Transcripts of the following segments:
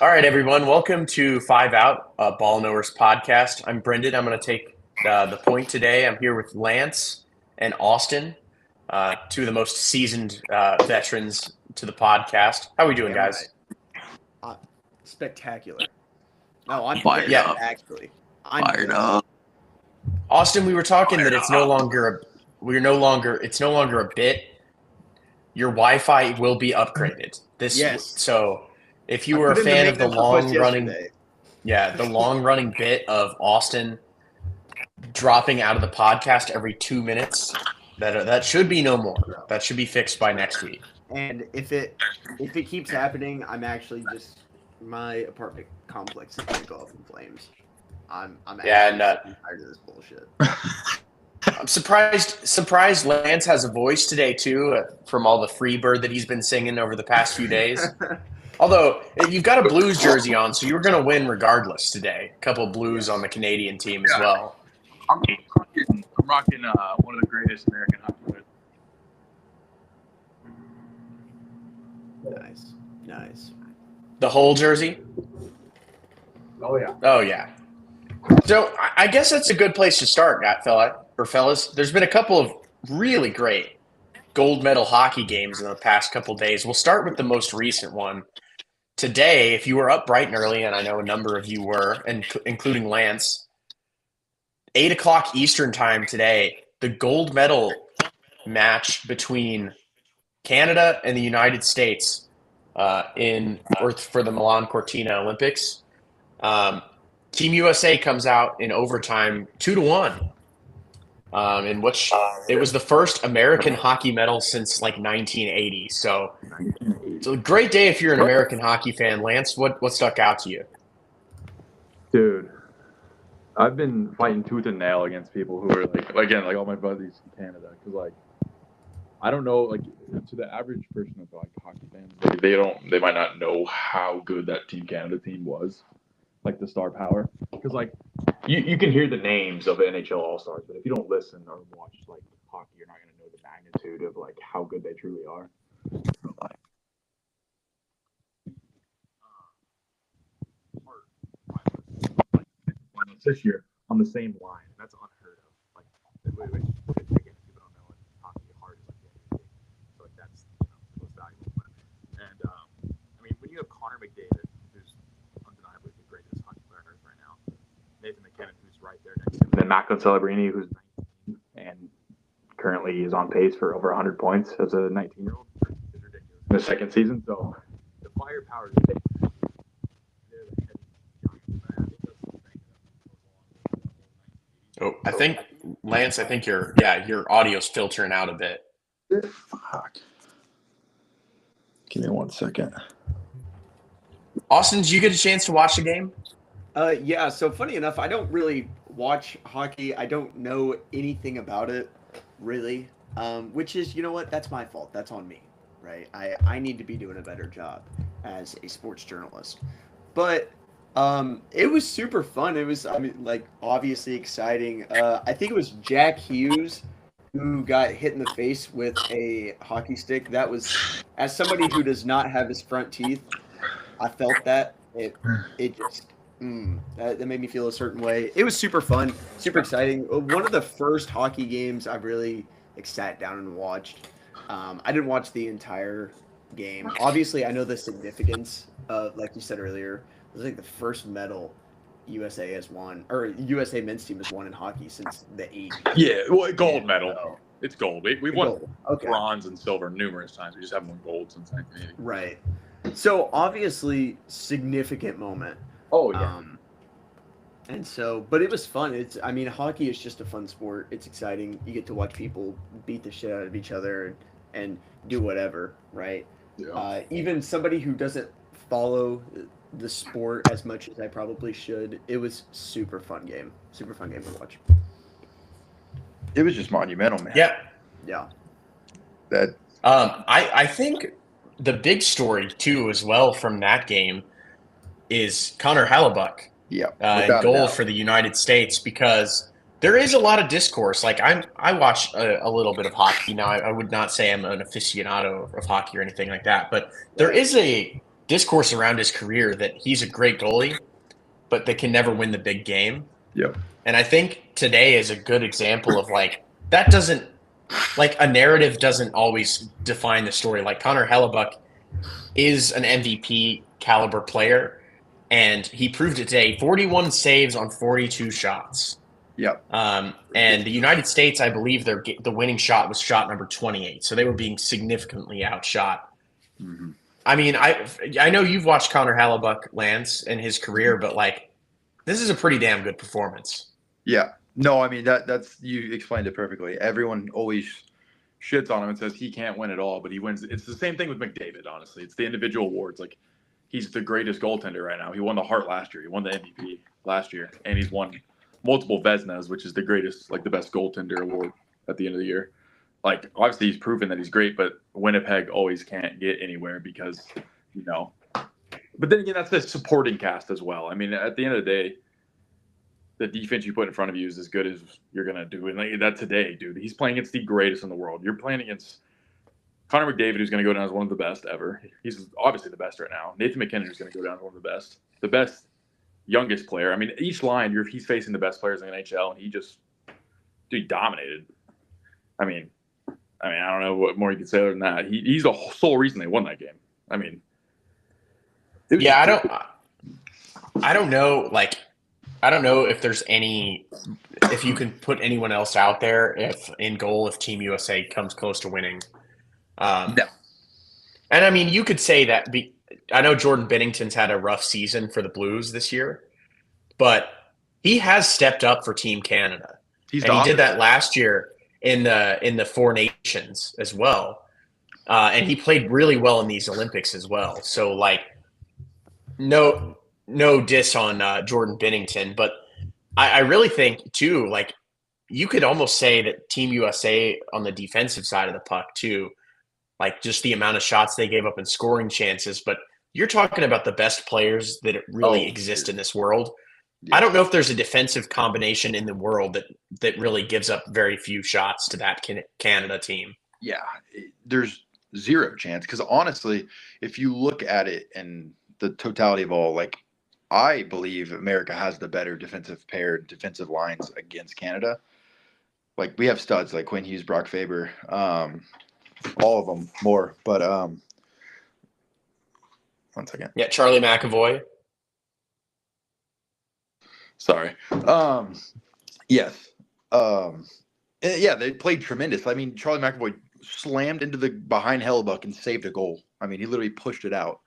All right, everyone. Welcome to Five Out, a Ball Knowers podcast. I'm Brendan. I'm going to take the point today. I'm here with Lance and Austin, two of the most seasoned veterans to the podcast. How are we doing, Damn guys? right. Spectacular. No, I'm Fired good, Yeah, up. actually. I'm Fired good. up. Austin, we were talking that Fired it's no up. longer it's no longer a bit. Your Wi-Fi will be upgraded. Yes. So if you I were a put in the fan of the maintenance request long running, yesterday. the long running bit of Austin dropping out of the podcast every 2 minutes. That should be no more. That should be fixed by next week. And if it keeps happening, I'm actually just my apartment complex is gonna go up in flames. I'm Yeah, actually and sick and tired of this bullshit. I'm surprised Lance has a voice today too, from all the Freebird that he's been singing over the past few days. Although you've got a Blues jersey on, so you're going to win regardless today. A couple of Blues Yes. on the Canadian team as Yeah. well. I'm rocking one of the greatest American hockey players. Nice. The whole jersey. Oh yeah. Oh yeah. So I guess that's a good place to start, fellas. There's been a couple of really great gold medal hockey games in the past couple of days. We'll start with the most recent one. Today, if you were up bright and early, and I know a number of you were, and including Lance, 8 o'clock Eastern time today, the gold medal match between Canada and the United States for the Milan Cortina Olympics. Team USA comes out in overtime 2-1, in which it was the first American hockey medal since like 1980. So it's a great day if you're an American hockey fan. Lance, what stuck out to you? Dude, I've been fighting tooth and nail against people who are like all my buddies in Canada, because I don't know, to the average person that's like hockey fans, they might not know how good that Team Canada team was, like the star power, because you can hear the names of the NHL All Stars, but if you don't listen or watch hockey, you're not gonna know the magnitude of how good they truly are. This year on the same line. That's unheard of. Again, if people don't know, hockey hard is the NBA. So that's the most valuable player. And when you have Connor McDavid, who's undeniably the greatest hockey player on earth right now, Nathan McKinnon, who's right there next to him, then Macklin Celebrini, who's 19 and currently is on pace for over 100 points as a 19-year-old, is ridiculous in the second season. So the firepower is big. Oh, I think Lance, your audio's filtering out a bit. Fuck. Give me 1 second. Austin, did you get a chance to watch the game? Yeah, so funny enough, I don't really watch hockey. I don't know anything about it, really. Which is, you know what? That's my fault. That's on me, right? I need to be doing a better job as a sports journalist. But it was super fun. It was, obviously exciting. I think it was Jack Hughes who got hit in the face with a hockey stick. That was, as somebody who does not have his front teeth, I felt that. It just, that made me feel a certain way. It was super fun, super exciting. One of the first hockey games I really sat down and watched. I didn't watch the entire game. Obviously, I know the significance of, like you said earlier, it was the first medal USA has won, or USA men's team has won in hockey since the 80s. Yeah, well, gold medal. It's gold. We won Gold. Okay. bronze and silver numerous times. We just haven't won gold since 1980. Right. So obviously, significant moment. Oh yeah. And so, but it was fun. Hockey is just a fun sport. It's exciting. You get to watch people beat the shit out of each other and do whatever, right? Yeah. Even somebody who doesn't follow the sport as much as I probably should, it was super fun game to watch. It was just monumental, man. Yeah. That I think the big story too, as well, from that game is Connor Hellebuck. yeah. In goal for the United States, because there is a lot of discourse. I watch a little bit of hockey now. I would not say I'm an aficionado of hockey or anything like that, but there is a discourse around his career that he's a great goalie, but they can never win the big game. Yep. And I think today is a good example of like that doesn't like a narrative doesn't always define the story. Like Connor Hellebuck is an MVP caliber player, and he proved it today. 41 saves on 42 shots. Yep. And the United States, I believe, the winning shot was shot number 28, so they were being significantly outshot. Mm-hmm. I mean, I know you've watched Connor Hellebuck, Lance, in his career, but like this is a pretty damn good performance. Yeah. No, I mean that's you explained it perfectly. Everyone always shits on him and says he can't win it all, but he wins. It's the same thing with McDavid, honestly. It's the individual awards. Like he's the greatest goaltender right now. He won the Hart last year. He won the MVP last year, and he's won multiple Vezinas, which is the greatest, like the best goaltender award at the end of the year. Like obviously he's proven that he's great, but Winnipeg always can't get anywhere because, you know. But then again, that's the supporting cast as well. I mean, at the end of the day, the defense you put in front of you is as good as you're gonna do. And like that today, dude, he's playing against the greatest in the world. You're playing against Connor McDavid, who's gonna go down as one of the best ever. He's obviously the best right now. Nathan McKinnon, who's gonna go down as one of the best youngest player. I mean, each line he's facing the best players in the NHL, and he dominated. I mean, I don't know what more you could say other than that. He's the sole reason they won that game. I mean, yeah, I don't know. Like, I don't know if there's if you can put anyone else out there if Team USA comes close to winning. No. And I mean, you could say that. I know Jordan Binnington's had a rough season for the Blues this year, but he has stepped up for Team Canada. He did that last year in the Four Nations as well, and he played really well in these Olympics as well. So like, no diss on Jordan Binnington, but I really think too, like you could almost say that Team USA on the defensive side of the puck too, like just the amount of shots they gave up and scoring chances. But you're talking about the best players that really exist in this world. Yeah. I don't know if there's a defensive combination in the world that really gives up very few shots to that Canada team. Yeah, there's zero chance. Because honestly, if you look at it and the totality of all, like I believe America has the better defensive lines against Canada. Like we have studs like Quinn Hughes, Brock Faber, all of them more. But 1 second. Yeah, Charlie McAvoy. Sorry. Yes. Yeah, they played tremendous. I mean, Charlie McAvoy slammed into the behind Hellebuck and saved a goal. I mean, he literally pushed it out.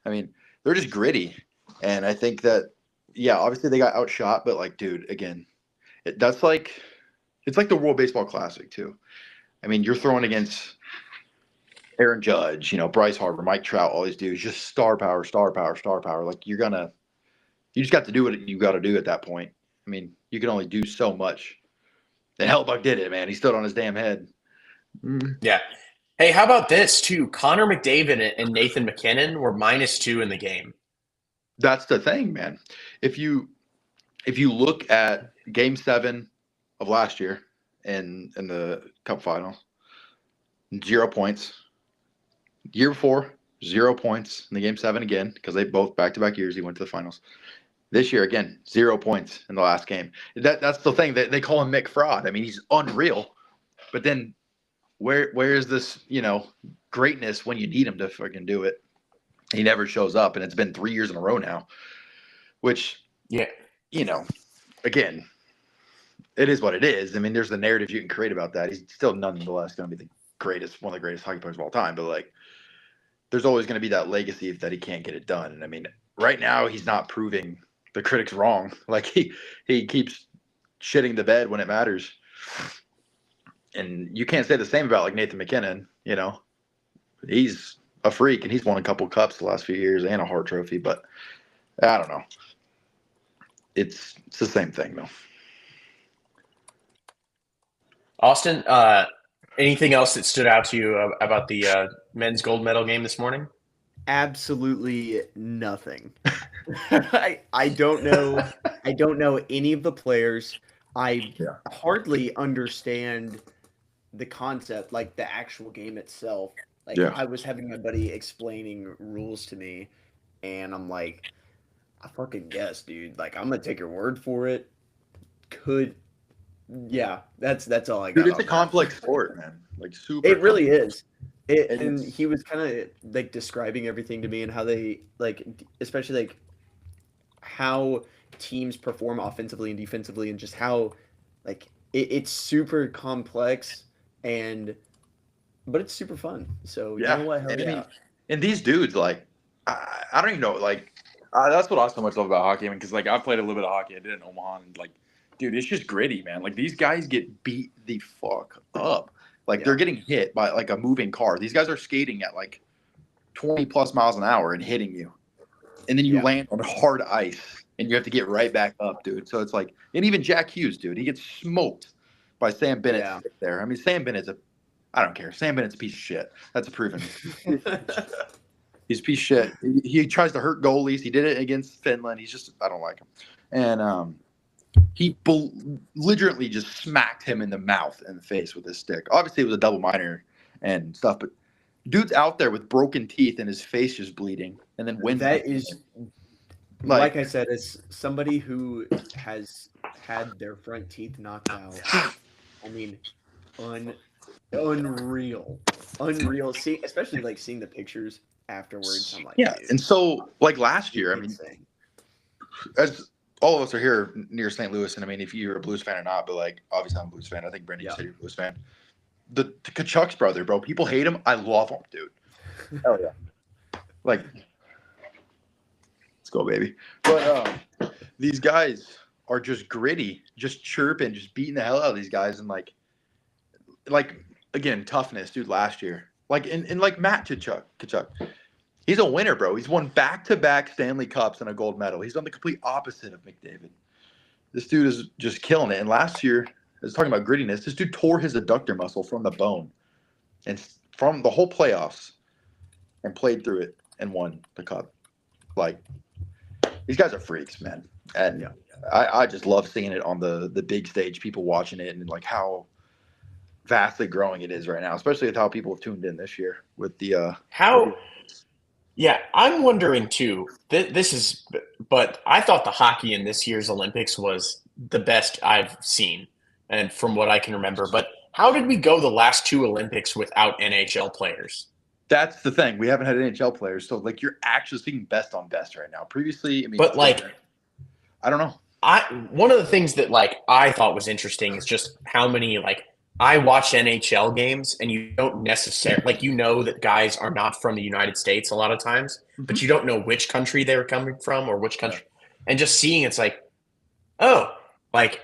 I mean, they're just gritty. And I think that, yeah, obviously they got outshot, but like, dude, again, it's like the World Baseball Classic too. I mean, you're throwing against Aaron Judge, Bryce Harper, Mike Trout, all these dudes, just star power. Like you just got to do what you got to do at that point. I mean, you can only do so much. And Hellebuck did it, man. He stood on his damn head. Yeah. Hey, how about this too? Connor McDavid and Nathan McKinnon were -2 in the game. That's the thing, man. If you look at Game 7 of last year in the Cup Final, 0 points. Year before, 0 points in the Game 7 again because they both back-to-back years he went to the finals. This year again, 0 points in the last game. That's the thing that they call him Mick Fraud. I mean, he's unreal. But then where is this greatness when you need him to fucking do it? He never shows up, and it's been 3 years in a row now. Which, yeah, again, it is what it is. I mean, there's the narrative you can create about that. He's still nonetheless going to be one of the greatest hockey players of all time. But like, there's always going to be that legacy that he can't get it done. And I mean, right now he's not proving the critics wrong. Like he keeps shitting the bed when it matters. And you can't say the same about like Nathan McKinnon. He's a freak, and he's won a couple cups the last few years and a Hart Trophy. But I don't know. It's the same thing, though. Austin, anything else that stood out to you about the men's gold medal game this morning? Absolutely nothing. I don't know. I don't know any of the players. I hardly understand the concept, like the actual game itself. Like I was having my buddy explaining rules to me, And I'm like, I fucking guess, dude. Like, I'm gonna take your word for it. Yeah, that's all I got. Dude, it's on a that. complex sport, man. Like super. It really complex. is. And And it's- he was kind of like describing everything to me and how they like, especially like how teams perform offensively and defensively, and just how like it's super complex and but it's super fun. So you know Yeah, what? Hell and I yeah. mean, and these dudes, like, I don't even know, like, that's what I so much love about hockey. I mean, because like I played a little bit of hockey, I did it in Omaha, and like, dude, it's just gritty, man. Like these guys get beat the fuck up. Like they're Yeah. getting hit by like a moving car. These guys are skating at like 20 plus miles an hour and hitting you, and then you Yeah. land on hard ice, and you have to get right back up, dude. So it's like, and even Jack Hughes, dude, he gets smoked by Sam Bennett Yeah. there. I mean, Sam Bennett's I don't care. Sam Bennett's a piece of shit. That's proven. He's a piece of shit. He tries to hurt goalies. He did it against Finland. He's just, I don't like him. And he belligerently just smacked him in the mouth and the face with his stick. Obviously, it was a double minor and stuff, but dude's out there with broken teeth and his face just bleeding, and then wins. That is like I said, as somebody who has had their front teeth knocked out. I mean, unreal. See, especially like seeing the pictures afterwards. I'm like, yeah. dude, And so, like last year, I mean, insane. as all of us are here near St. Louis, and I mean, if you're a Blues fan or not, but like, obviously I'm a Blues fan. I think Brendan, you said you're a Blues fan. The Kachuk's brother, bro. People hate him. I love him, dude. Hell yeah. Like, let's go, baby. But these guys are just gritty, just chirping, just beating the hell out of these guys, and like again, toughness, dude. Last year, like, and like Matt Kachuk, he's a winner, bro. He's won back-to-back Stanley Cups and a gold medal. He's done the complete opposite of McDavid. This dude is just killing it. And last year, I was talking about grittiness. This dude tore his adductor muscle from the bone, and from the whole playoffs, and played through it and won the cup. Like, these guys are freaks, man. And Yeah. I just love seeing it on the big stage, people watching it, and like how vastly growing it is right now, especially with how people have tuned in this year with the Yeah, I'm wondering too. But I thought the hockey in this year's Olympics was the best I've seen, and from what I can remember. But how did we go the last two Olympics without NHL players? That's the thing. We haven't had NHL players, so like you're actually seeing best on best right now. Previously, I mean, But like, I don't know. one of the things that like I thought was interesting is just how many like I watch NHL games, and you don't necessarily like that guys are not from the United States a lot of times, but you don't know which country they were coming from or which country. And just seeing it's like, oh, like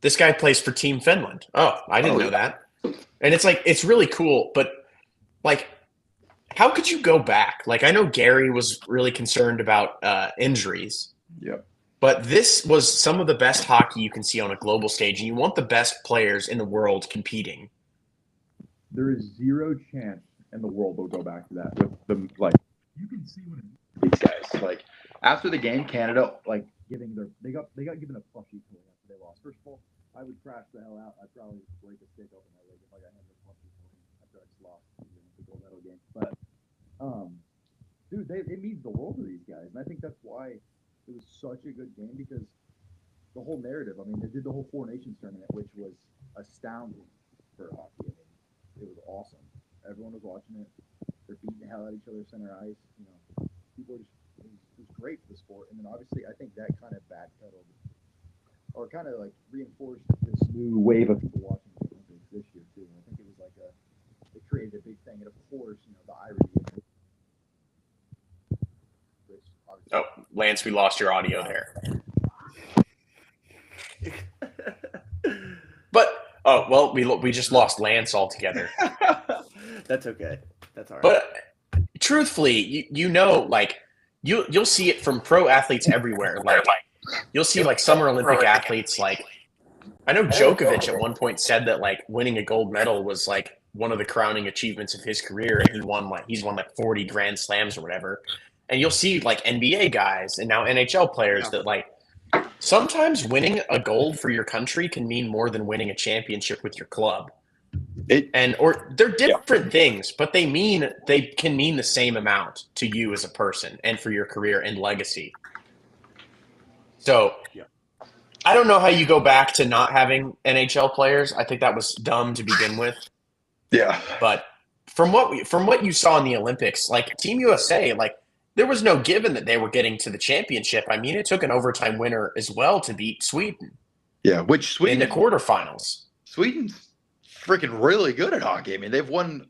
this guy plays for Team Finland. Oh, I didn't know that. And it's like it's really cool, but like how could you go back? Like I know Gary was really concerned about injuries. Yep. But this was some of the best hockey you can see on a global stage, and you want the best players in the world competing. There is zero chance in the world they'll go back to that with the like. You can see what These guys, like after the game, Canada, like giving they got given a plushie toy after they lost. First of all, I would crash the hell out. I'd probably break a stick open my leg if I got hit with a plushie toy after I just lost the gold medal game. But dude, it means the world to these guys, and I think that's why it was such a good game, because the whole narrative. I mean, they did the whole Four Nations tournament, which was astounding for hockey. I mean, it was awesome. Everyone was watching it. They're beating the hell out of each other center ice. You know, people were just it was great for the sport. And then obviously, I think that kind of backpedaled or kind of like reinforced this new wave of people watching the Olympics this year too. I think it was like it created a big thing, and of course, the irony of it. Oh, Lance, we lost your audio there. But we just lost Lance altogether. That's okay. That's all right. But truthfully, like you'll see it from pro athletes everywhere. Like you'll see like Summer Olympic athletes. Like I know Djokovic at one point said that like winning a gold medal was like one of the crowning achievements of his career, and he's won like 40 Grand Slams or whatever. And you'll see like NBA guys and now NHL players that like sometimes winning a gold for your country can mean more than winning a championship with your club. or they're different things, but they can mean the same amount to you as a person and for your career and legacy. So I don't know how you go back to not having NHL players. I think that was dumb to begin with. Yeah. But from what you saw in the Olympics, like Team USA, like there was no given that they were getting to the championship. I mean, it took an overtime winner as well to beat Sweden. Yeah, which Sweden in the quarterfinals. Sweden's freaking really good at hockey. I mean, they won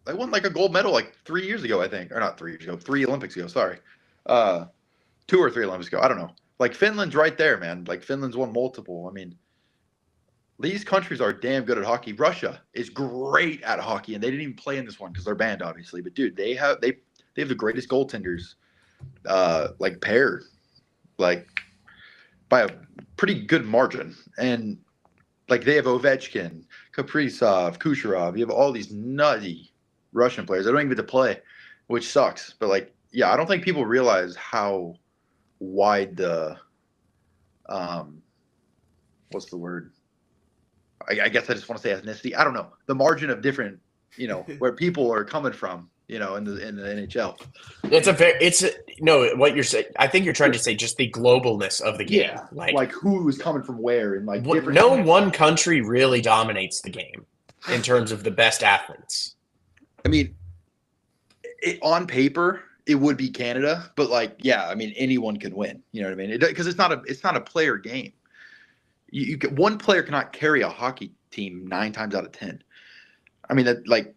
like a gold medal like 3 years ago, I think, or not 3 years ago, 3 Olympics ago. Sorry, 2 or 3 Olympics ago. I don't know. Like Finland's right there, man. Like Finland's won multiple. I mean, these countries are damn good at hockey. Russia is great at hockey, and they didn't even play in this one because they're banned, obviously. But dude, they have the greatest goaltenders, like paired, like by a pretty good margin, and like they have Ovechkin, Kaprizov, Kucherov. You have all these nutty Russian players. They don't even get to play, which sucks. But like, yeah, I don't think people realize how wide the what's the word? I guess I just want to say ethnicity. I don't know. The margin of different, where people are coming from, in the NHL. What you're saying. I think you're trying to say just the globalness of the game. Yeah, like who is coming from where and like different. No one country really dominates the game in terms of the best athletes. I mean, on paper it would be Canada, but like, yeah, I mean, anyone can win. You know what I mean? Because it's not a player game. One player cannot carry a hockey team 9 times out of 10. I mean, that like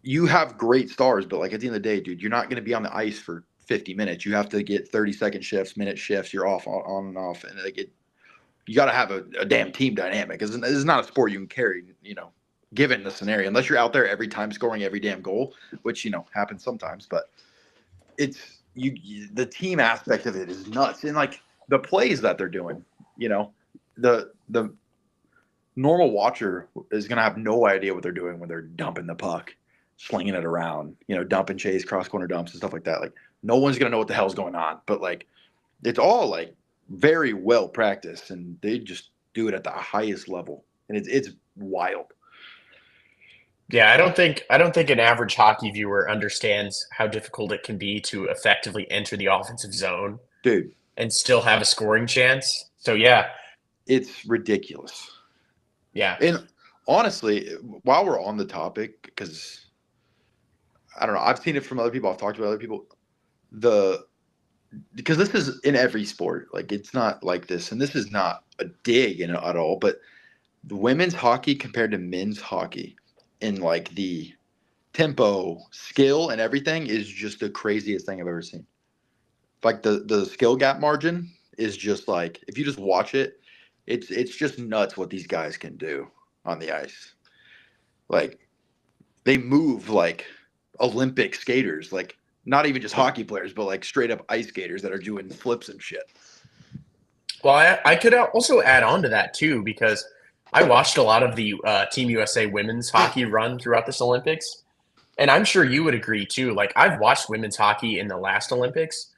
you have great stars, but like at the end of the day, dude, you're not going to be on the ice for 50 minutes. You have to get 30-second shifts, minute shifts. You're off, on and off, and like you got to have a damn team dynamic. Because this is not a sport you can carry, given the scenario, unless you're out there every time scoring every damn goal, which happens sometimes. But it's the team aspect of it is nuts, and like the plays that they're doing, the normal watcher is going to have no idea what they're doing when they're dumping the puck, slinging it around, dump and chase, cross corner dumps and stuff like that. Like no one's going to know what the hell's going on, but like it's all like very well practiced, and they just do it at the highest level, and it's wild. Yeah, I don't think an average hockey viewer understands how difficult it can be to effectively enter the offensive zone, dude, and still have a scoring chance. So yeah, it's ridiculous. Yeah. And honestly, while we're on the topic, because I don't know, I've seen it from other people, I've talked to other people, because this is in every sport, like it's not like this, and this is not a dig in at all, but the women's hockey compared to men's hockey in like the tempo, skill, and everything is just the craziest thing I've ever seen. Like the skill gap margin is just like, if you just watch it, it's just nuts what these guys can do on the ice. Like they move like Olympic skaters, like not even just hockey players, but like straight up ice skaters that are doing flips and shit. Well, I could also add on to that too, because I watched a lot of the Team USA women's hockey run throughout this Olympics, and I'm sure you would agree too. Like I've watched women's hockey in the last Olympics.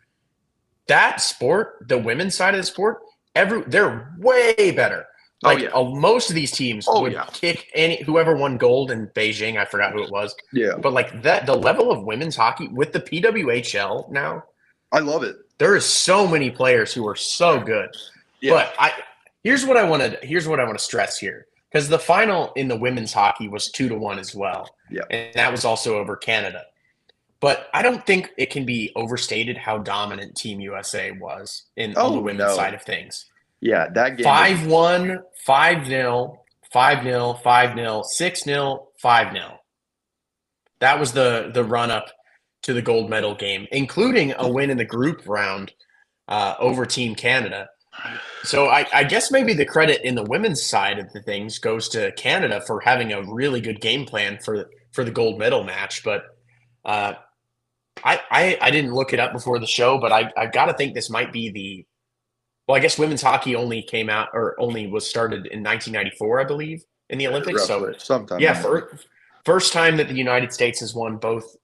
That sport, the women's side of the sport, they're way better. Like most of these teams would kick whoever won gold in Beijing. I forgot who it was. Yeah. But like the level of women's hockey with the PWHL now, I love it. There is so many players who are so good. Yeah. But here's what I want to stress here, because the final in the women's hockey was 2-1 as well. Yeah. And that was also over Canada. But I don't think it can be overstated how dominant Team USA was on the women's side of things. Yeah, that game 5-1, 5-0, 5-0, 5-0, 6-0, 5-0. That was the run up to the gold medal game, including a win in the group round over Team Canada. So I guess maybe the credit in the women's side of the things goes to Canada for having a really good game plan for the gold medal match. But I didn't look it up before the show, but I've got to think this might be I guess women's hockey only was started in 1994, I believe, in the Olympics. Roughly, sometime. Yeah, first time that the United States has won both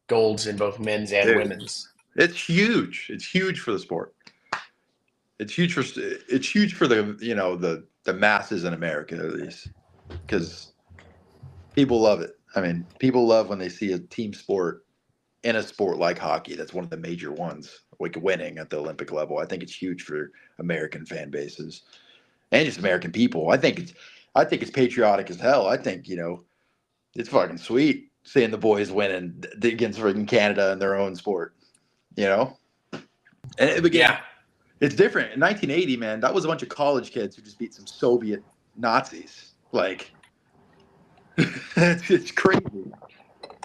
golds in both men's and women's. It's huge. It's huge for the sport. It's huge for the the masses in America, at least, because People love it. I mean, people love when they see a team sport in a sport like hockey. That's one of the major ones, like winning at the Olympic level. I think it's huge for American fan bases and just American people. I think it's patriotic as hell. I think, it's fucking sweet seeing the boys winning against freaking Canada in their own sport, And again, it's different. In 1980, man, that was a bunch of college kids who just beat some Soviet Nazis. Like, it's crazy.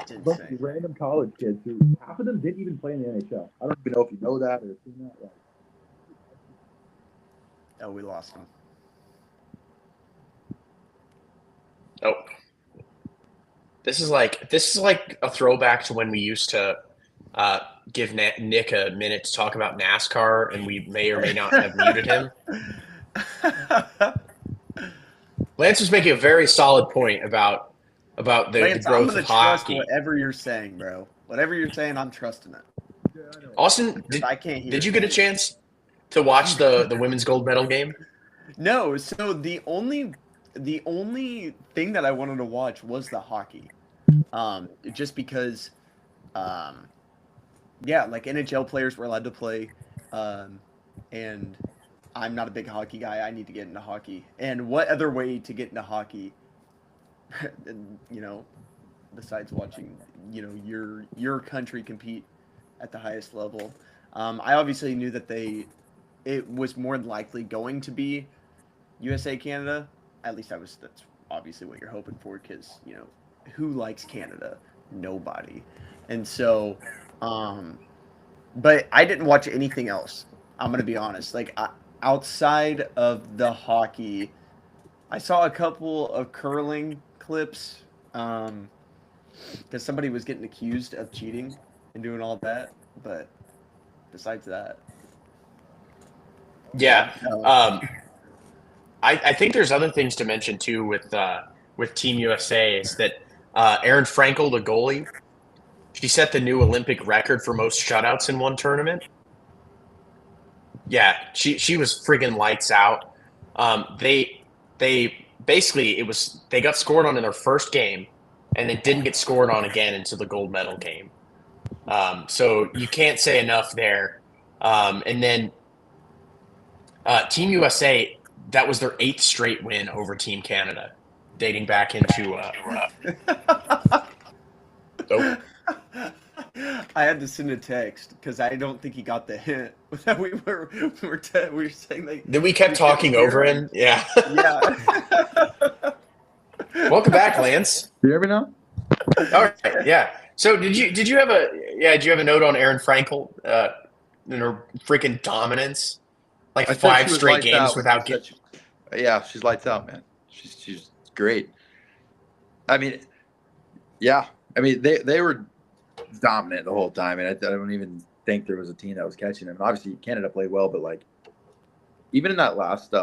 It's Bunch insane. of random college kids who half of them didn't even play in the NHL. I don't even know if you know that or seen that. Like, Oh, we lost him. Oh, this is like a throwback to when we used to give Nick a minute to talk about NASCAR, and we may or may not have muted him. Lance was making a very solid point about the Lance, I'm growth gonna of trust hockey. whatever you're saying, bro. Whatever you're saying, I'm trusting it. Austin, 'Cause I can't hear. did you get a chance to watch the women's gold medal game? No. So the only thing that I wanted to watch was the hockey, just because, yeah, like NHL players were allowed to play, and I'm not a big hockey guy. I need to get into hockey, and what other way to get into hockey, besides watching, your country compete at the highest level. I obviously knew that it was more than likely going to be USA Canada. At least that's obviously what you're hoping for, because who likes Canada? Nobody. And so, but I didn't watch anything else. I'm gonna be honest. Like outside of the hockey, I saw a couple of curling clips, because somebody was getting accused of cheating and doing all that. But besides that, Yeah. no. I think there's other things to mention too with Team USA is that Erin Frankel, the goalie, she set the new Olympic record for most shutouts in one tournament. Yeah, she was friggin' lights out. They basically they got scored on in their first game, and then didn't get scored on again until the gold medal game. So you can't say enough there. And then Team USA, that was their 8th straight win over Team Canada, dating back into. Oh, I had to send a text because I don't think he got the hint that we were saying that. then we kept talking over him. Yeah. Yeah. Welcome back, Lance. you hear me now? All right. Yeah. So did you have a note on Erin Frankel and her freaking dominance? Like I said 5 she was straight lights games out. without I getting. said yeah, she's lights out, man. She's great. I mean, yeah. I mean, they were dominant the whole time, and I don't even think there was a team that was catching them. And obviously, Canada played well, but like even in that last,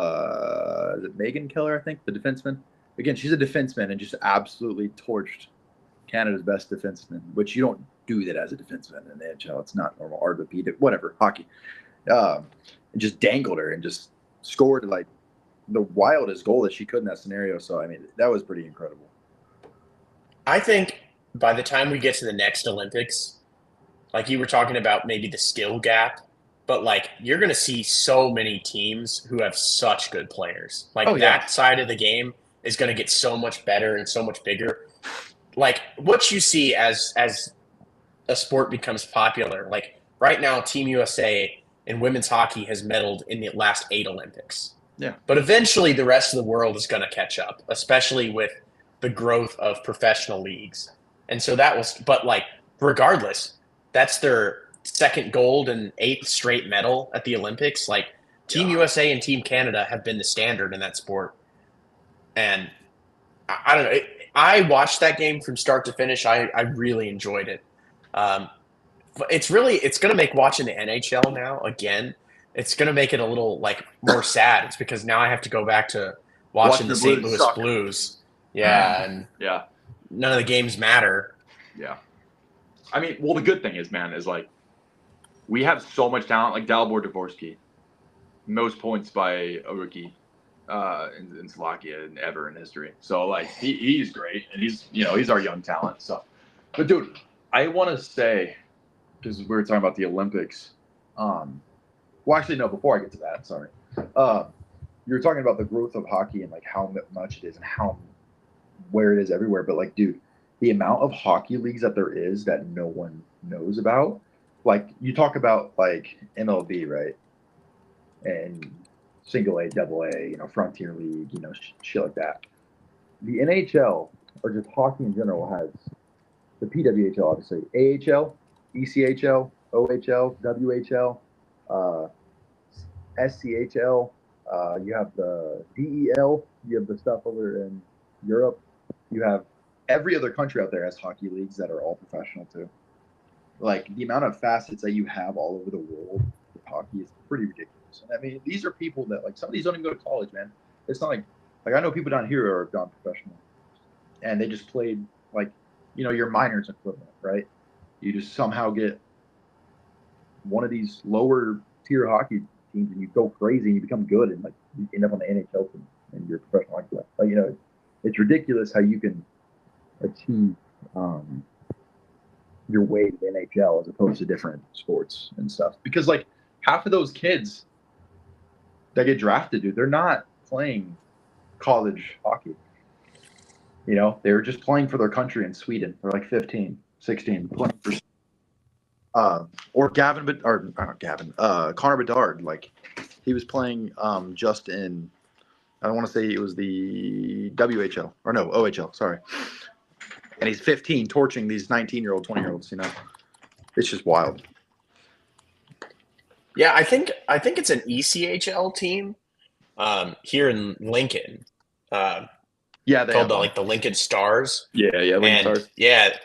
is it Megan Keller? I think the defenseman. Again, she's a defenseman and just absolutely torched Canada's best defenseman, which you don't do that as a defenseman in the NHL. It's not normal. Orthopedic, whatever, hockey. And just dangled her and just scored like the wildest goal that she could in that scenario. So, I mean, that was pretty incredible. I think by the time we get to the next Olympics, like you were talking about maybe the skill gap, but like you're going to see so many teams who have such good players. Like that side of the game is going to get so much better and so much bigger. Like what you see as a sport becomes popular, like right now Team USA in women's hockey has medaled in the last 8 Olympics. Yeah. But eventually the rest of the world is going to catch up, especially with the growth of professional leagues. And so but like, regardless, that's their 2nd gold and 8th straight medal at the Olympics. Like Team USA and Team Canada have been the standard in that sport. And I don't know. I watched that game from start to finish. I really enjoyed it. It's going to make watching the NHL now again. It's going to make it a little like more sad. It's because now I have to go back to watching the St. Louis Blues. Yeah, and yeah, none of the games matter. Yeah, I mean, well, the good thing is, man, is like we have so much talent. Like Dalibor Dvorsky, most points by a rookie in Slovakia and ever in history. So like he's great, and he's our young talent. So, but dude, I want to say, because we were talking about the Olympics. Well, actually, no. Before I get to that, sorry. You were talking about the growth of hockey and like how much it is and where it is everywhere. But like, dude, the amount of hockey leagues that there is that no one knows about. Like you talk about like MLB, right? And single A, double A, Frontier League, shit like that. The NHL or just hockey in general has the PWHL, obviously, AHL, ECHL, OHL, WHL, SCHL. You have the DEL. You have the stuff over in Europe. You have every other country out there has hockey leagues that are all professional too. Like the amount of facets that you have all over the world with hockey is pretty ridiculous. And I mean, these are people that like some of these don't even go to college, man. It's not like I know people down here are gone professional, and they just played like your minors equivalent, right? You just somehow get one of these lower tier hockey teams, and you go crazy and you become good, and like you end up on the NHL team and you're a professional hockey player. Like it's ridiculous how you can achieve your way to the NHL as opposed to different sports and stuff. Because like half of those kids that get drafted, dude, they're not playing college hockey. They're just playing for their country in Sweden. They're like 15, 16, playing for or Connor Bedard. Like he was playing just in, I don't want to say it was the WHL or no, OHL, sorry. And he's 15 torching these 19-year-old, 20-year-olds, It's just wild. Yeah, I think it's an ECHL team here in Lincoln. Yeah, they called the Lincoln Stars. Yeah, Lincoln Stars. Yeah,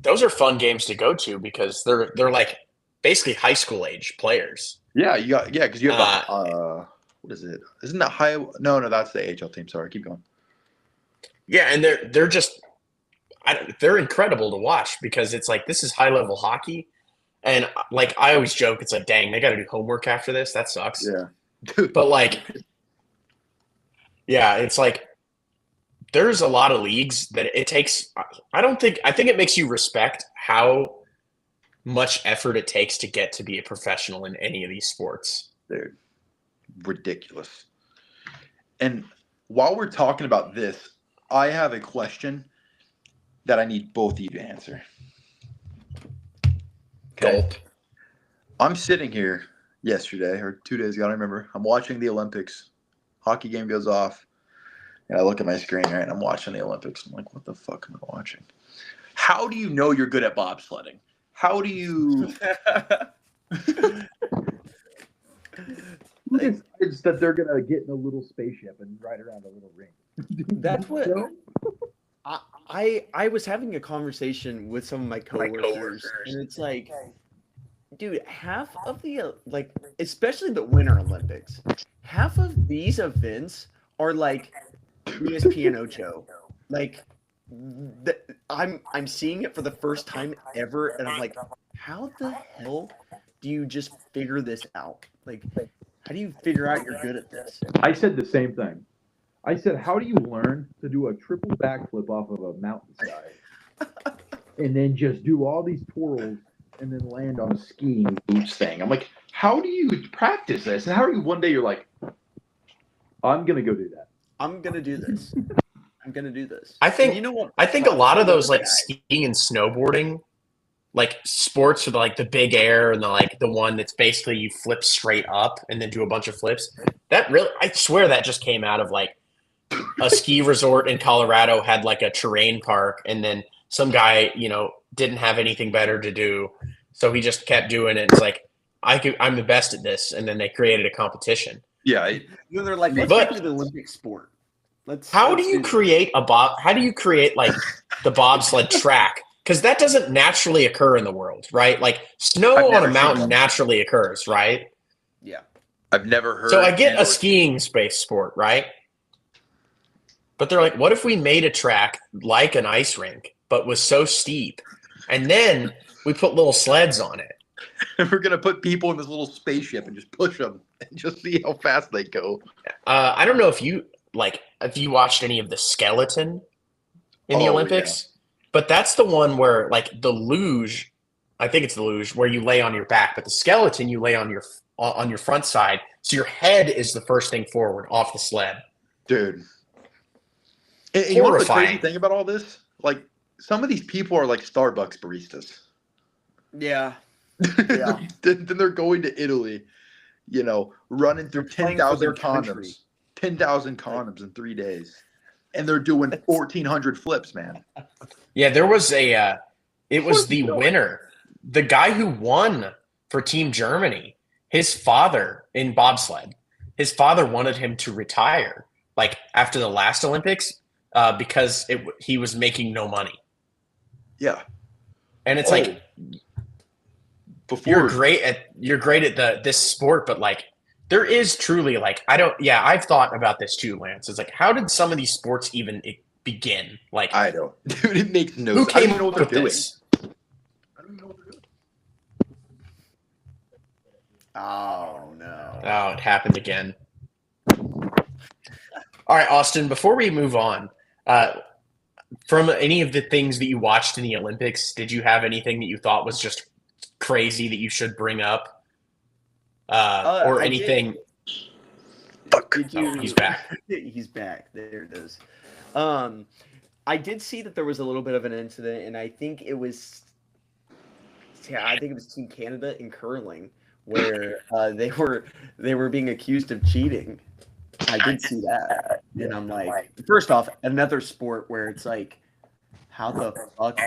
those are fun games to go to because they're like basically high school age players. Yeah, because you have what is it? Isn't that high? No, that's the AHL team. Sorry, keep going. Yeah, and they're just they're incredible to watch because it's like this is high level hockey, and like I always joke, it's like, dang, they got to do homework after this. That sucks. Yeah, but like, yeah, it's like there's a lot of leagues that it takes. I think it makes you respect how much effort it takes to get to be a professional in any of these sports. They're ridiculous. And while we're talking about this, I have a question that I need both of you to answer. Okay. Gulp. I'm sitting here yesterday or 2 days ago, I don't remember. I'm watching the Olympics. Hockey game goes off. And I look at my screen, right, and I'm watching the Olympics. I'm like, what the fuck am I watching? How do you know you're good at bobsledding? How do you it's that they're gonna get in a little spaceship and ride around a little ring? That's what I was having a conversation with some of my coworkers, and it's like, dude, half of the especially the Winter Olympics, half of these events are like ESPN Ocho. Like I'm seeing it for the first time ever, and I'm like, how the hell do you just figure this out? Like, how do you figure out you're good at this? I said the same thing. I said, how do you learn to do a triple backflip off of a mountainside and then just do all these twirls and then land on a skiing boots thing? I'm like, how do you practice this? And how are you one day you're like, I'm going to go do that. I'm going to do this. I'm going to do this. I think, and you know what? I think a lot of those like skiing and snowboarding, like sports with like the big air and the one that's basically you flip straight up and then do a bunch of flips. That really, I swear that just came out of like a ski resort in Colorado had like a terrain park, and then some guy, didn't have anything better to do. So he just kept doing it. It's like, I'm the best at this. And then they created a competition. Yeah. They're like, let's make it an Olympic sport. How do you create like the bobsled track? Because that doesn't naturally occur in the world, right? Like snow on a mountain naturally occurs, right? Yeah. I've never heard. So I get a skiing space sport, right? But they're like, what if we made a track like an ice rink, but was so steep, and then we put little sleds on it? And we're gonna put people in this little spaceship and just push them and just see how fast they go. I don't know if you watched any of the skeleton in the Oh, Olympics, but that's the one where like the luge, I think it's the luge where you lay on your back, but the skeleton you lay on your front side, so your head is the first thing forward off the sled. Dude. And you know what the crazy Horrifying. thing about all this? Like, some of these people are like Starbucks baristas. Yeah. Yeah. Then they're going to Italy, running through They're playing for their 10,000 country. condoms. 10,000 condoms in 3 days. And they're doing 1,400 flips, man. Yeah, there was it was the winner, the guy who won for Team Germany. His father in bobsled, his father wanted him to retire, like after the last Olympics, because he was making no money. Yeah. And it's like Before you're great at this sport, but like there is truly like I've thought about this too, Lance. It's like, how did some of these sports even begin? Like, I don't. Dude, it makes no who sense. I don't came even know up what they're with doing. this? I don't even know what they're doing. Oh no. Oh, it happened again. All right, Austin, before we move on, from any of the things that you watched in the Olympics, did you have anything that you thought was just crazy that you should bring up? Or I anything? Did you, Oh, he's back. He's back. There it is. I did see that there was a little bit of an incident, and I think it was Team Canada in curling, where they were being accused of cheating. I did see that, and I'm like, first off, another sport where it's like, how the fuck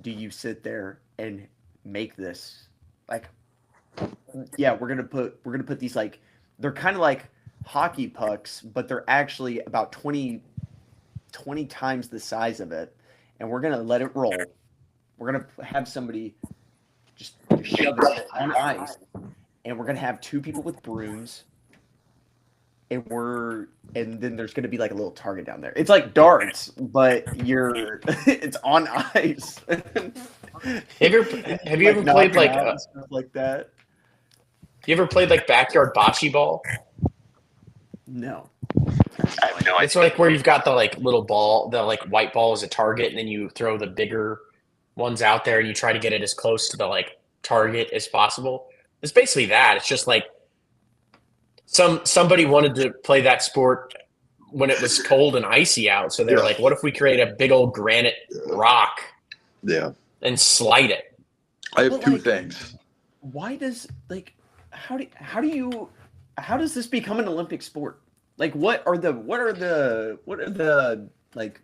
do you sit there and make this? Like, yeah, we're gonna put these, like, they're kind of like hockey pucks, but they're actually about 20 times the size of it, and we're gonna let it roll. We're gonna have somebody just shove it on ice, and we're gonna have two people with brooms, and then there's gonna be like a little target down there. It's like darts, but it's on ice. Have you ever played like stuff like that? you ever played like backyard bocce ball? No. It's like where you've got the like little ball, the like white ball as a target, and then you throw the bigger ones out there and you try to get it as close to the like target as possible. It's basically that. It's just like somebody wanted to play that sport when it was cold and icy out. So they're like, what if we create a big old granite rock Yeah. and slide it? I have But, two like, things. Why does, like, how does this become an Olympic sport? Like, what are the like,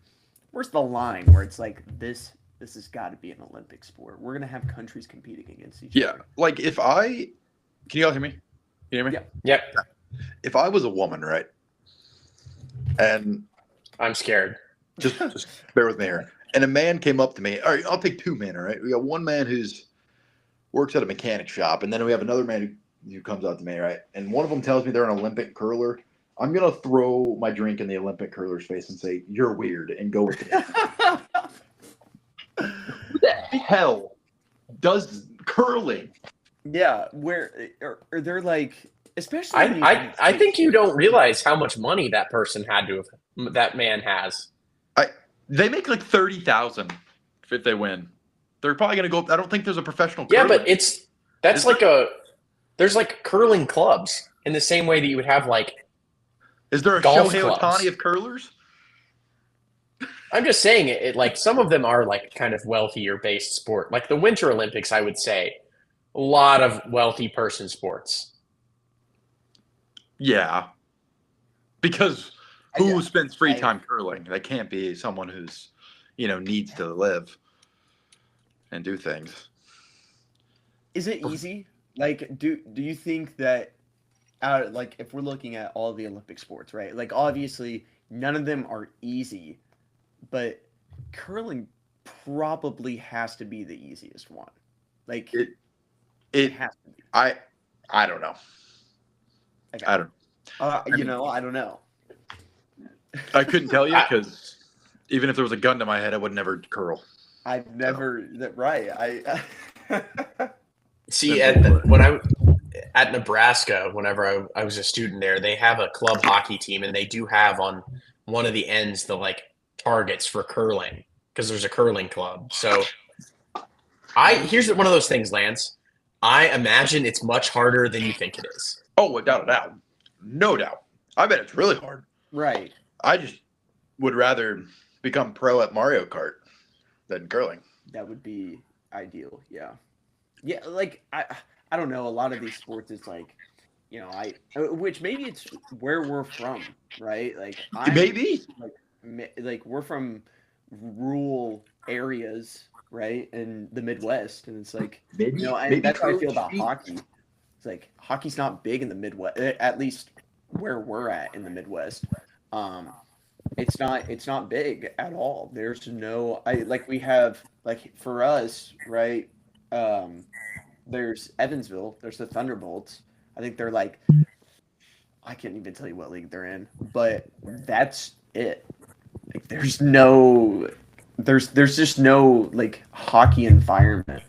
where's the line where it's like, this has got to be an Olympic sport? We're gonna have countries competing against each Yeah. other. Like, can you all hear me? Can you hear me? Yeah. Yep. If I was a woman, right? And I'm scared. just bear with me here. And a man came up to me. All right, I'll take two men, all right? We got one man who's works at a mechanic shop, and then we have another man who comes out to me, right? And one of them tells me they're an Olympic curler. I'm gonna throw my drink in the Olympic curler's face and say, "You're weird," and go with it. Who the hell does curling? Yeah, where are they're like, especially in the I United think States. you don't realize how much money that that man has. They make like 30,000 if they win. They're probably gonna go. I don't think there's a professional. Yeah, curling. but there's like curling clubs in the same way that you would have like, is there a golf Shohei clubs. Ohtani of curlers? I'm just saying it like some of them are like kind of wealthier based sport. Like the Winter Olympics, I would say a lot of wealthy person sports. Yeah, because who Yeah, spends free time curling? That can't be someone who's, needs to live and do things. Is it easy? Like, do you think that, like, if we're looking at all the Olympic sports, right? Like, obviously, none of them are easy, but curling probably has to be the easiest one. Like, it has to be. I don't know. Okay. I don't. I don't know. I couldn't tell you because even if there was a gun to my head, I would never curl. I've never right. See, than Bigfoot. when I at Nebraska, whenever I was a student there, they have a club hockey team, and they do have on one of the ends the like targets for curling because there's a curling club. So here's one of those things, Lance. I imagine it's much harder than you think it is. Oh, without a doubt, no doubt. I bet it's really hard. Right. I just would rather become pro at Mario Kart than curling. That would be ideal. Yeah. Yeah. Like, I don't know. A lot of these sports, it's like, which maybe it's where we're from, right? Like, Maybe. like we're from rural areas, right? In the Midwest. And it's like, Maybe. and maybe that's how I feel Coach about G. hockey. It's like, hockey's not big in the Midwest, at least where we're at in the Midwest. It's not big at all. There's no we have like for us, right? There's Evansville, there's the Thunderbolts. I think they're like I can't even tell you what league they're in, but that's it. Like there's just no like hockey environment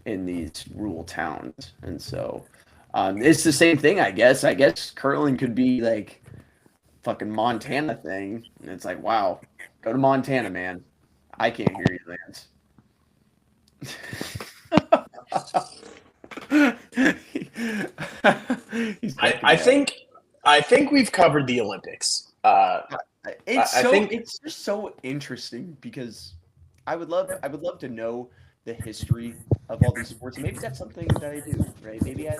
in these rural towns. And so it's the same thing, I guess. I guess curling could be like fucking Montana thing. And it's like, wow, go to Montana, man. I can't hear you, Lance. I think we've covered the Olympics. It's just so interesting because I would love to know the history of all these sports. Maybe that's something that I do, right? Maybe I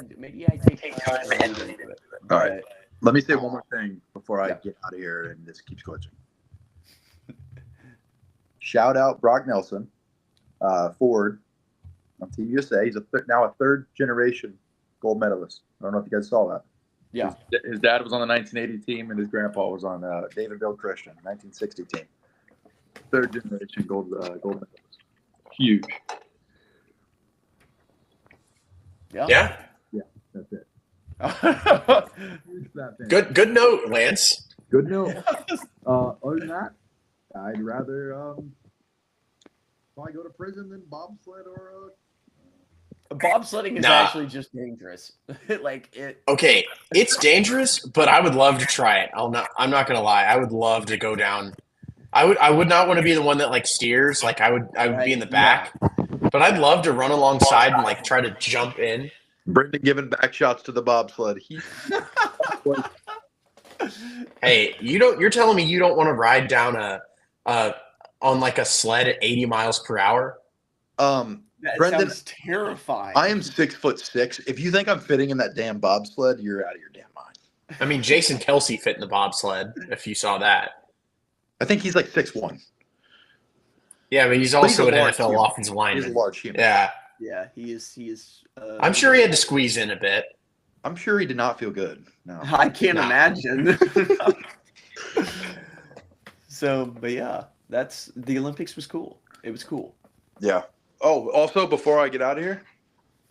take time and do it. All right. Let me say one more thing before I get out of here and this keeps glitching. Shout out Brock Nelson, forward on Team USA. He's now a third generation gold medalist. I don't know if you guys saw that. Yeah. His dad was on the 1980 team and his grandpa was on Davidville Christian, 1960 team. Third generation gold medalist. Huge. Yeah. That's it. Good note, Lance. Good note. Other than that, I'd rather probably go to prison than bobsled or bobsledding is actually just dangerous. Okay, it's dangerous, but I would love to try it. I'm not gonna lie. I would love to go down. I would not want to be the one that like steers. Like I would be in the back, but I'd love to run alongside and like try to jump in. Brendan giving back shots to the bobsled. Hey, you're telling me you don't want to ride down on like a sled at 80 miles per hour? That Brendan, sounds terrifying. I am 6'6". If you think I'm fitting in that damn bobsled, you're out of your damn mind. I mean, Jason Kelsey fit in the bobsled. If you saw that, I think he's like 6'1". Yeah, but he's also an NFL offensive lineman. He's a large human. Yeah, he is. I'm sure he had to squeeze in a bit. I'm sure he did not feel good. No, I can't imagine. So, but yeah, the Olympics was cool. It was cool. Yeah. Oh, also, before I get out of here,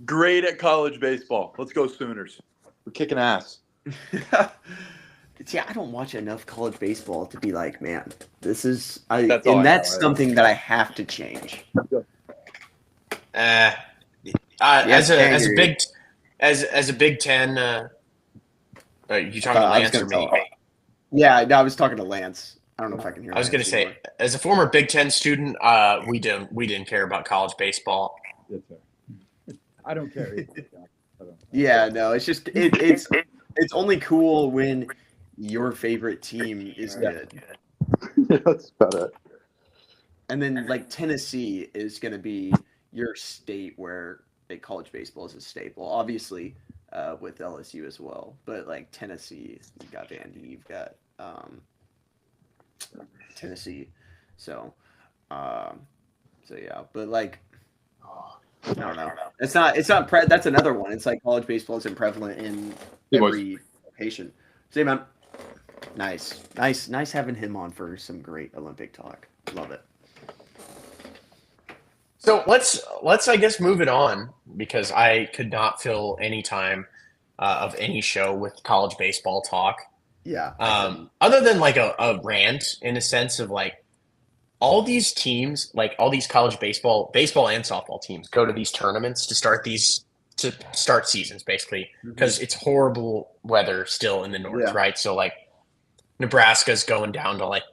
great at college baseball. Let's go Sooners. We're kicking ass. See, I don't watch enough college baseball to be like, man, this is. That's something that I have to change. As a Big Ten, you talking to Lance or me? Yeah, no, I was talking to Lance. I don't know if I can hear. I was going to say, as a former Big Ten student, we didn't care about college baseball. I don't care. Yeah, no, it's just it's only cool when your favorite team is good. Yeah, that's about it. And then like Tennessee is going to be your state where college baseball is a staple. Obviously, with LSU as well, but like Tennessee, you've got Vandy, you've got Tennessee, so yeah, but like I don't know. It's not that's another one. It's like college baseball isn't prevalent in every location. So, man, nice having him on for some great Olympic talk. Love it. So let's I guess move it on because I could not fill any time of any show with college baseball talk. Yeah. Other than like a rant in a sense of like all these teams, like all these college baseball and softball teams, go to these tournaments to start seasons, basically, because it's horrible weather still in the north, Yeah. right? So like Nebraska's going down to like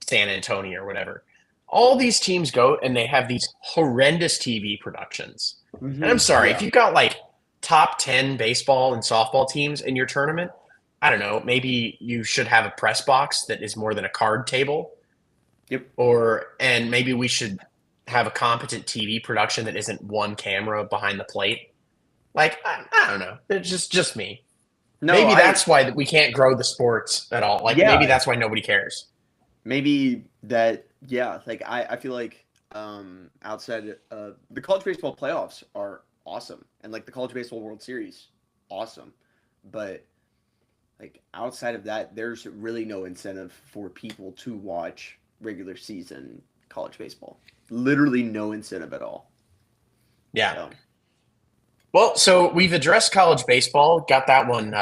San Antonio or whatever. All these teams go and they have these horrendous TV productions. And I'm sorry, if you've got like top 10 baseball and softball teams in your tournament, I don't know, maybe you should have a press box that is more than a card table. Yep. And maybe we should have a competent TV production that isn't one camera behind the plate. Like, I don't know. It's just me. No, maybe that's why we can't grow the sports at all. Like, maybe that's why nobody cares. Maybe that, like I feel like outside the college baseball playoffs are awesome, and like the college baseball World Series, awesome, but like outside of that, there's really no incentive for people to watch regular season college baseball. Literally no incentive at all. Yeah. So. Well, so we've addressed college baseball, got that one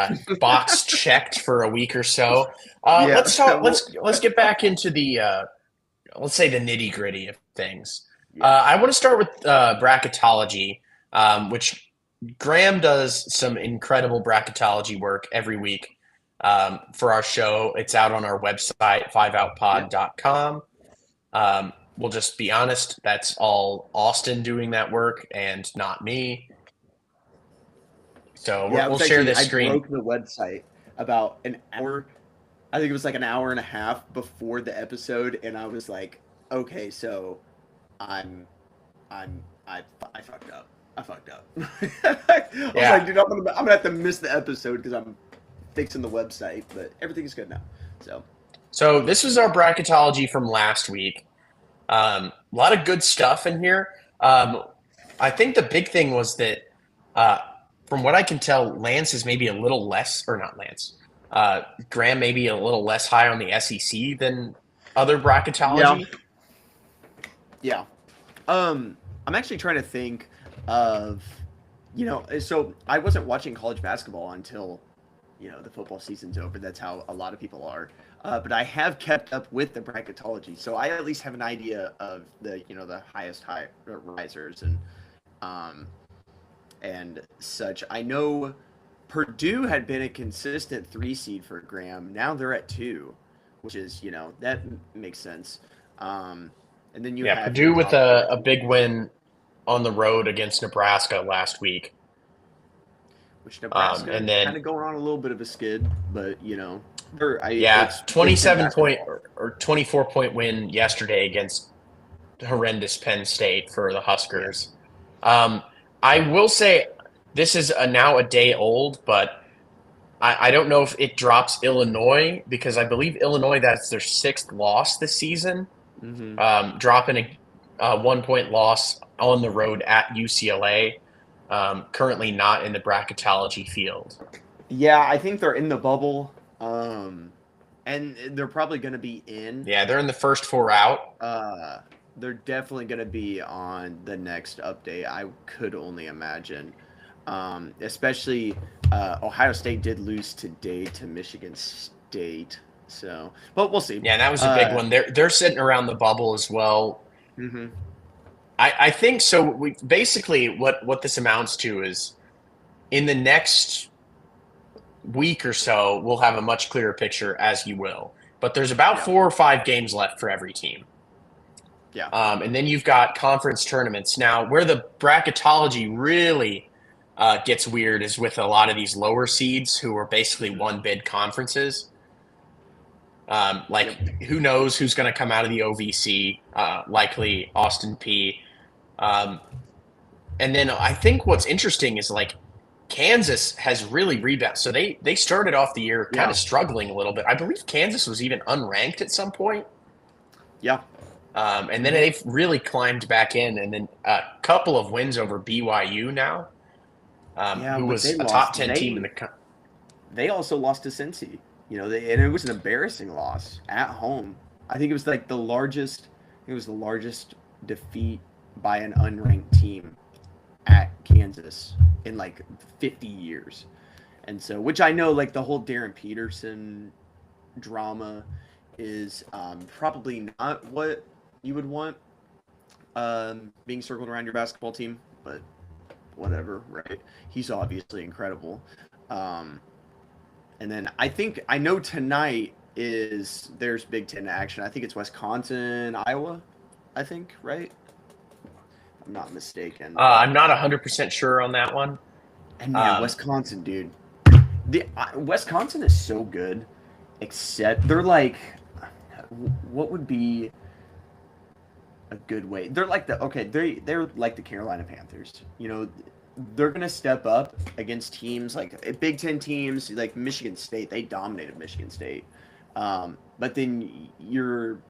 box checked for a week or so. Let's talk. Let's get back into the let's say the nitty gritty of things. I want to start with bracketology, which Graham does some incredible bracketology work every week for our show. It's out on our website, 5outpod.com. We'll just be honest, that's all Austin doing that work and not me. So we'll share this screen. I broke the website about an hour. I think it was like an hour and a half before the episode, and I was like, okay, so I fucked up. I fucked up. I was like, dude, I'm gonna have to miss the episode because I'm fixing the website, but everything is good now. So this was our bracketology from last week. A lot of good stuff in here. I think the big thing was that, from what I can tell, Lance is maybe a little less, or not Lance. Graham maybe a little less high on the SEC than other bracketology. Yeah. I'm actually trying to think of, so I wasn't watching college basketball until, the football season's over. That's how a lot of people are. But I have kept up with the bracketology, so I at least have an idea of the, the highest high risers and such. I know Purdue had been a consistent 3 seed for Graham. Now they're at 2, which is, that makes sense. And then you have Purdue with a big win on the road against Nebraska last week. Which Nebraska and then, kind of going on a little bit of a skid, but 27 point or 24 point win yesterday against horrendous Penn State for the Huskers. I will say this is now a day old, but I don't know if it drops Illinois, because I believe Illinois, that's their 6th loss this season. Dropping a 1-point loss on the road at UCLA. Currently not in the bracketology field. Yeah, I think they're in the bubble. And they're probably going to be in. Yeah, they're in the first 4 out. They're definitely going to be on the next update, I could only imagine. Especially Ohio State did lose today to Michigan State. So, but we'll see. Yeah, that was a big one. They're sitting around the bubble as well. I think so. We basically what this amounts to is, in the next week or so, we'll have a much clearer picture, as you will. But there's about 4 or 5 games left for every team. Yeah. And then you've got conference tournaments. Now, where the bracketology really gets weird is with a lot of these lower seeds who are basically one-bid conferences. Who knows who's going to come out of the OVC? Likely Austin Peay. And then I think what's interesting is Kansas has really rebounded. So they started off the year kind of struggling a little bit. I believe Kansas was even unranked at some point. Yeah. And then they've really climbed back in, and then a couple of wins over BYU now, who was a top 10 team in the country. They also lost to Cincy, and it was an embarrassing loss at home. I think it was the largest defeat by an unranked team at Kansas in 50 years. And so, which I know the whole Darren Peterson drama is probably not what you would want being circled around your basketball team, but whatever, right? He's obviously incredible. And then I know tonight there's Big Ten action. I think it's Wisconsin, Iowa, I think, right? I'm not mistaken. I'm not 100% sure on that one. And man, Wisconsin, dude. Wisconsin is so good, except they're like, what would be a good way? They're like they're like the Carolina Panthers. You know, they're gonna step up against teams like Big Ten teams like Michigan State. They dominated Michigan State, but then you're